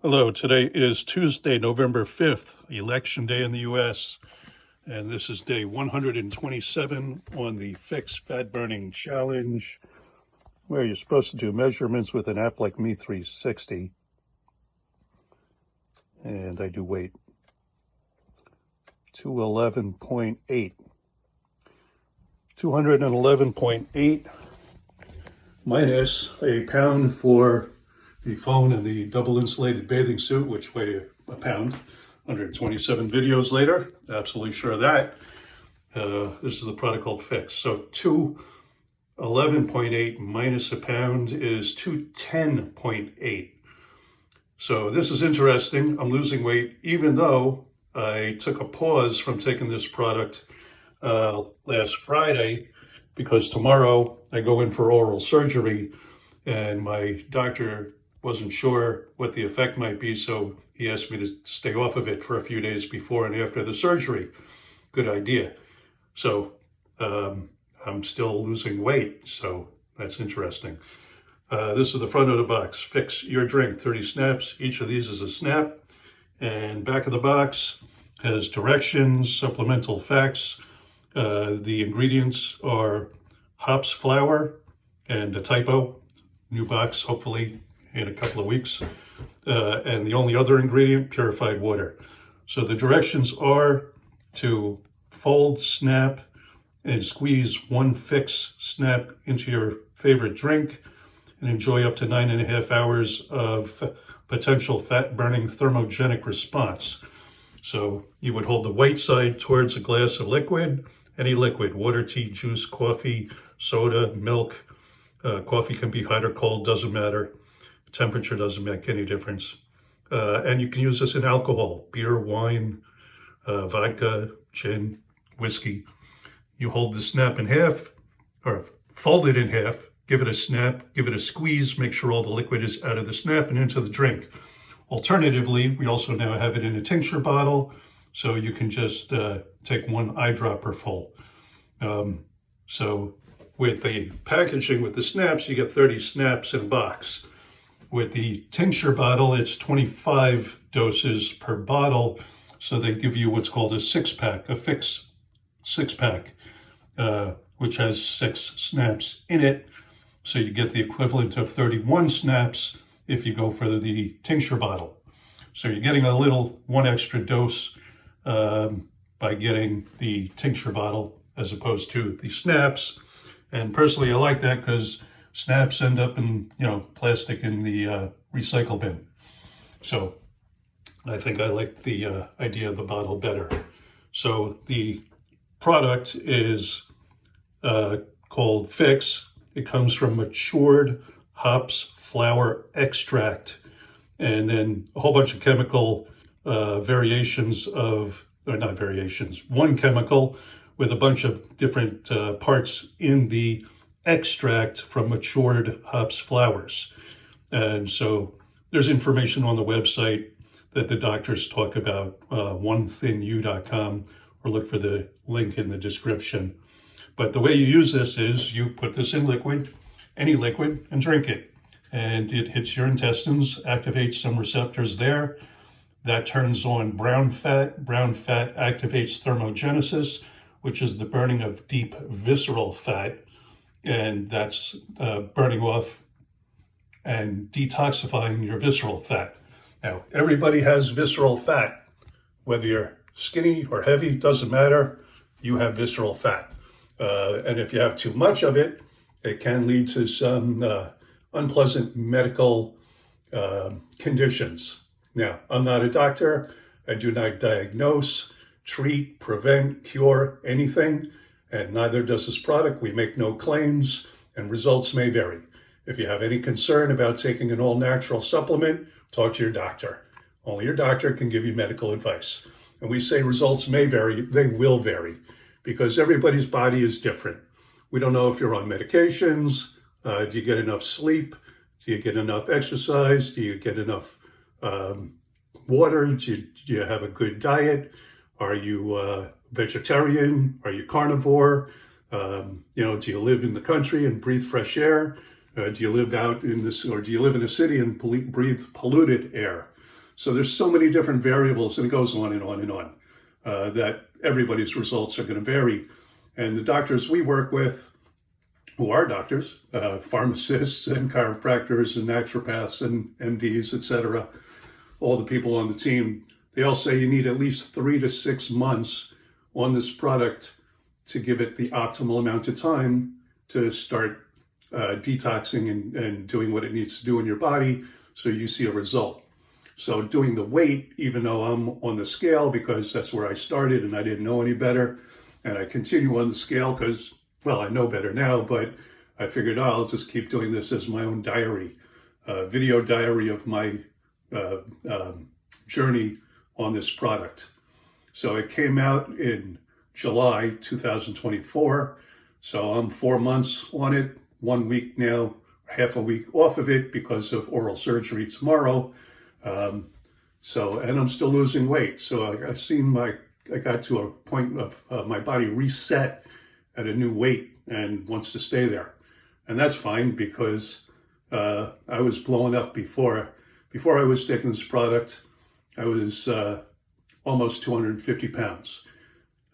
Hello, today is Tuesday, November 5th, Election Day in the US, and this is day 127 on the pHix Fat Burning Challenge, where you're supposed to do measurements with an app like Me360, and I do weight 211.8. 211.8 minus a pound for the phone and the double insulated bathing suit, which weigh a pound. 127 videos later, absolutely sure of that. This is the product called pHix. So 211.8 minus a pound is 210.8. So this is interesting. I'm losing weight, even though I took a pause from taking this product last Friday, because tomorrow I go in for oral surgery, and my doctor wasn't sure what the effect might be, so he asked me to stay off of it for a few days before and after the surgery. Good idea. So I'm still losing weight, so that's interesting. This is the front of the box. PHix your drink, 30 snaps. Each of these is a snap. And back of the box has directions, supplemental facts. The ingredients are hops flour and a typo. New box, hopefully in a couple of weeks. And the only other ingredient, purified water. So the directions are to fold, snap, and squeeze one pHix snap into your favorite drink and enjoy up to 9.5 hours of potential fat-burning thermogenic response. So you would hold the white side towards a glass of liquid, any liquid, water, tea, juice, coffee, soda, milk. Coffee can be hot or cold, doesn't matter. Temperature doesn't make any difference. And you can use this in alcohol, beer, wine, vodka, gin, whiskey. You hold the snap in half, or fold it in half, give it a snap, give it a squeeze, make sure all the liquid is out of the snap and into the drink. Alternatively, we also now have it in a tincture bottle, so you can just take one eyedropper full. So with the packaging, with the snaps, you get 30 snaps in a box. With the tincture bottle, it's 25 doses per bottle. So they give you what's called a six-pack, a pHix six-pack, which has 6 snaps in it. So you get the equivalent of 31 snaps if you go for the tincture bottle. So you're getting one extra dose by getting the tincture bottle as opposed to the snaps. And personally, I like that because snaps end up in, plastic in the recycle bin. So I think I like the idea of the bottle better. So the product is called pHix. It comes from matured hops flour extract, and then a whole bunch of chemical variations of, or not variations, one chemical with a bunch of different parts in the extract from matured hops flours. And so there's information on the website that the doctors talk about, onethinyou.com, or look for the link in the description. But the way you use this is you put this in liquid, any liquid, and drink it. And it hits your intestines, activates some receptors there. That turns on brown fat. Brown fat activates thermogenesis, which is the burning of deep visceral fat. And that's burning off and detoxifying your visceral fat. Now, everybody has visceral fat. Whether you're skinny or heavy, doesn't matter, you have visceral fat. And if you have too much of it, it can lead to some unpleasant medical conditions. Now, I'm not a doctor. I do not diagnose, treat, prevent, cure anything, and neither does this product. We make no claims, and results may vary. If you have any concern about taking an all-natural supplement, talk to your doctor. Only your doctor can give you medical advice. And we say results may vary, they will vary, because everybody's body is different. We don't know if you're on medications. Do you get enough sleep? Do you get enough exercise? Do you get enough water? Do you have a good diet? Are you vegetarian? Are you carnivore? Do you live in the country and breathe fresh air? Do you live out in this, or do you live in a city and breathe polluted air? So there's so many different variables, and it goes on and on and on, that everybody's results are going to vary. And the doctors we work with, who are doctors, pharmacists and chiropractors and naturopaths and MDs, etc., all the people on the team, they all say you need at least 3 to 6 months on this product to give it the optimal amount of time to start detoxing and doing what it needs to do in your body so you see a result. So doing the weight, even though I'm on the scale because that's where I started and I didn't know any better, and I continue on the scale because, well, I know better now, but I figured, oh, I'll just keep doing this as my own diary, video diary of my journey on this product. So it came out in July 2024. So I'm 4 months on it, 1 week now, half a week off of it because of oral surgery tomorrow. And I'm still losing weight. So I got to a point of my body reset at a new weight and wants to stay there. And that's fine because I was blowing up before I was taking this product. I was almost 250 pounds.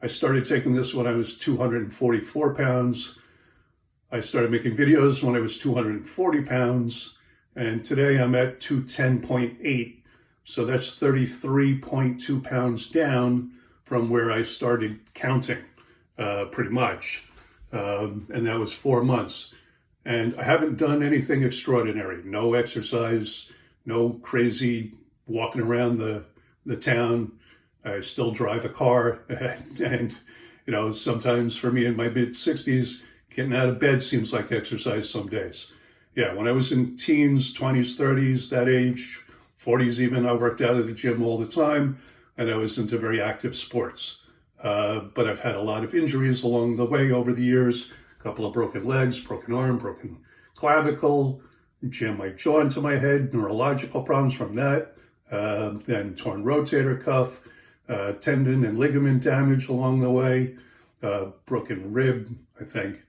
I started taking this when I was 244 pounds. I started making videos when I was 240 pounds. And today I'm at 210.8. So that's 33.2 pounds down from where I started counting, pretty much. And that was 4 months. And I haven't done anything extraordinary. No exercise, no crazy walking around the town. I still drive a car. And sometimes for me in my mid-60s, getting out of bed seems like exercise some days. Yeah, when I was in teens, 20s, 30s, that age, 40s even, I worked out at the gym all the time, and I was into very active sports. But I've had a lot of injuries along the way over the years, a couple of broken legs, broken arm, broken clavicle, jammed my jaw into my head, neurological problems from that, then torn rotator cuff, tendon and ligament damage along the way, broken rib, I think.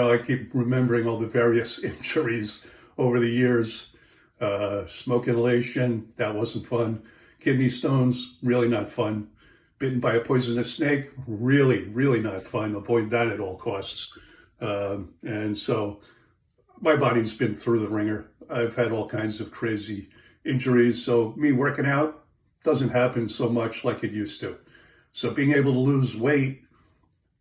I keep remembering all the various injuries over the years. Smoke inhalation, that wasn't fun. Kidney stones, really not fun. Bitten by a poisonous snake, really, really not fun. Avoid that at all costs. And so my body's been through the ringer. I've had all kinds of crazy injuries. So me working out doesn't happen so much like it used to. So being able to lose weight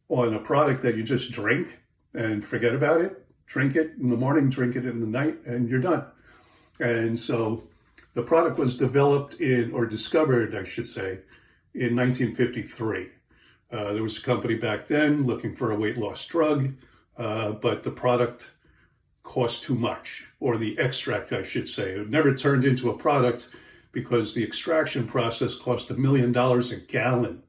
on a product that you just drink and forget about it, drink it in the morning, drink it in the night, and you're done. And so the product was discovered, I should say, in 1953. There was a company back then looking for a weight loss drug, but the product cost too much, or the extract, I should say. It never turned into a product because the extraction process cost $1 million a gallon.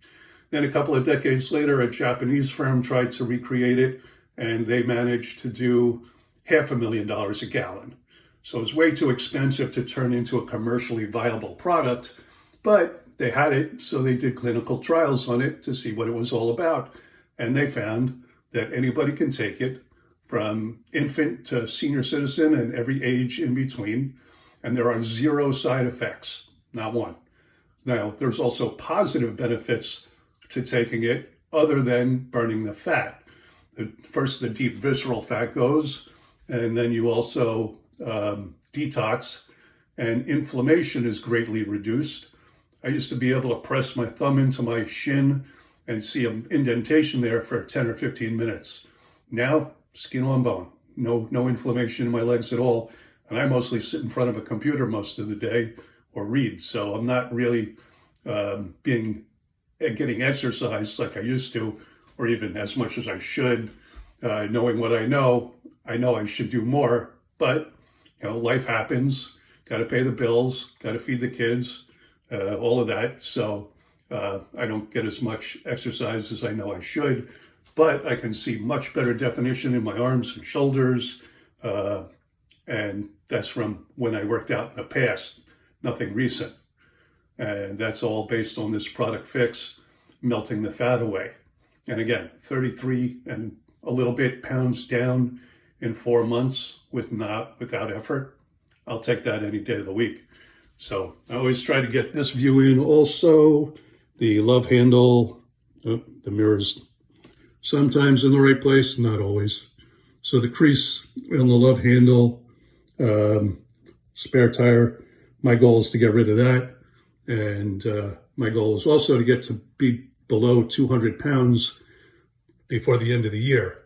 Then a couple of decades later, a Japanese firm tried to recreate it, and they managed to do $500,000 a gallon. So it was way too expensive to turn into a commercially viable product, but they had it, so they did clinical trials on it to see what it was all about. And they found that anybody can take it, from infant to senior citizen and every age in between, and there are 0 side effects, not one. Now, there's also positive benefits to taking it other than burning the fat. First, the deep visceral fat goes, and then you also detox, and inflammation is greatly reduced. I used to be able to press my thumb into my shin and see an indentation there for 10 or 15 minutes. Now, skin on bone, no inflammation in my legs at all. And I mostly sit in front of a computer most of the day or read. So I'm not really getting exercise like I used to, or even as much as I should. Knowing what I know I should do more, but life happens, got to pay the bills, got to feed the kids, all of that. So I don't get as much exercise as I know I should, but I can see much better definition in my arms and shoulders. And that's from when I worked out in the past, nothing recent. And that's all based on this product pHix, melting the fat away. And again, 33 and a little bit pounds down in 4 months without effort. I'll take that any day of the week. So I always try to get this view in also. The love handle, the mirror's sometimes in the right place, not always. So the crease on the love handle, spare tire, my goal is to get rid of that. And my goal is also to get to be below 200 pounds before the end of the year.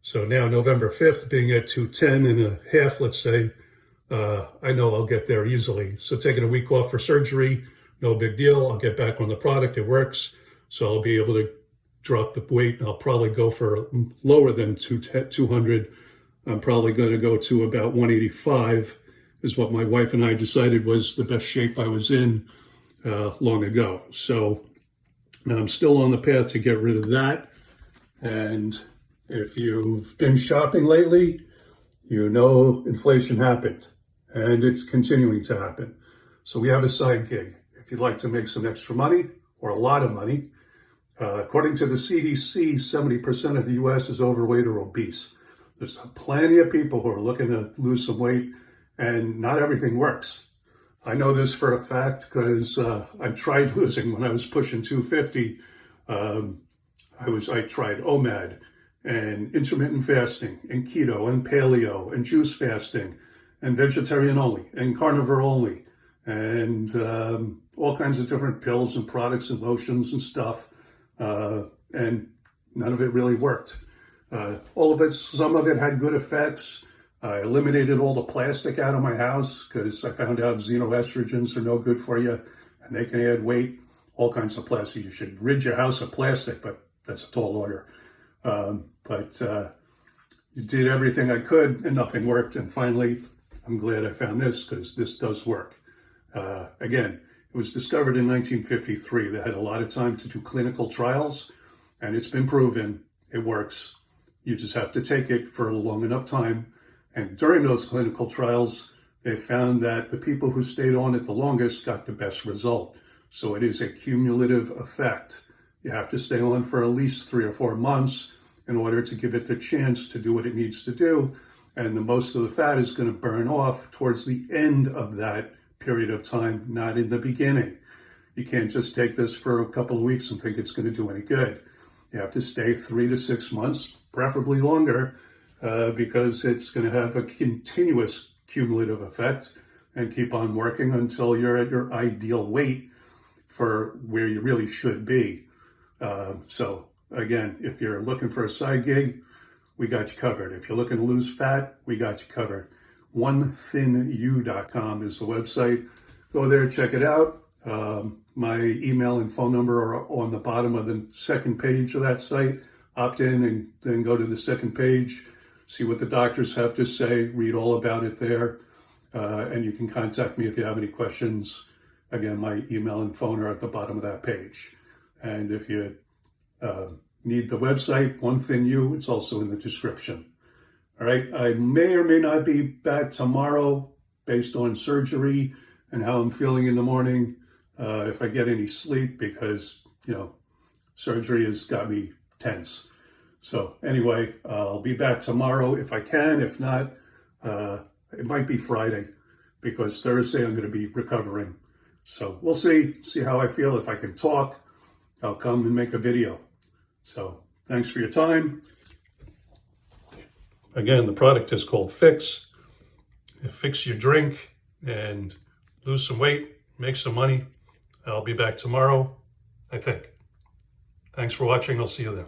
So now November 5th, being at 210.5, let's say, I know I'll get there easily. So taking a week off for surgery, no big deal. I'll get back on the product. It works. So I'll be able to drop the weight, and I'll probably go for lower than 200. I'm probably going to go to about 185 is what my wife and I decided was the best shape I was in long ago. So now I'm still on the path to get rid of that. And if you've been shopping lately, you know inflation happened, and it's continuing to happen. So we have a side gig. If you'd like to make some extra money, or a lot of money, according to the CDC, 70% of the U.S. is overweight or obese. There's plenty of people who are looking to lose some weight, and not everything works. I know this for a fact because I tried losing when I was pushing 250. I tried OMAD and intermittent fasting and keto and paleo and juice fasting and vegetarian only and carnivore only and all kinds of different pills and products and lotions and stuff. And none of it really worked. Some of it had good effects. I eliminated all the plastic out of my house because I found out xenoestrogens are no good for you and they can add weight, all kinds of plastic. You should rid your house of plastic, but that's a tall order. But did everything I could and nothing worked. And finally, I'm glad I found this because this does work. Again, it was discovered in 1953. They had a lot of time to do clinical trials, and it's been proven it works. You just have to take it for a long enough time. And during those clinical trials, they found that the people who stayed on it the longest got the best result. So it is a cumulative effect. You have to stay on for at least 3 or 4 months in order to give it the chance to do what it needs to do. And the most of the fat is going to burn off towards the end of that period of time, not in the beginning. You can't just take this for a couple of weeks and think it's going to do any good. You have to stay 3 to 6 months, preferably longer, because it's going to have a continuous cumulative effect and keep on working until you're at your ideal weight for where you really should be. So again, if you're looking for a side gig, we got you covered. If you're looking to lose fat, we got you covered. OneThinU.com is the website. Go there, check it out. My email and phone number are on the bottom of the second page of that site. Opt in and then go to the second page, see what the doctors have to say, read all about it there. And you can contact me if you have any questions. Again, my email and phone are at the bottom of that page. And if you need the website, OneThinU, it's also in the description. All right, I may or may not be back tomorrow based on surgery and how I'm feeling in the morning, if I get any sleep, because, surgery has got me tense. So anyway, I'll be back tomorrow if I can. If not, it might be Friday because Thursday I'm going to be recovering. So we'll see how I feel. If I can talk, I'll come and make a video. So thanks for your time. Again, the product is called pHix. Fix your drink and lose some weight, make some money. I'll be back tomorrow, I think. Thanks for watching. I'll see you then.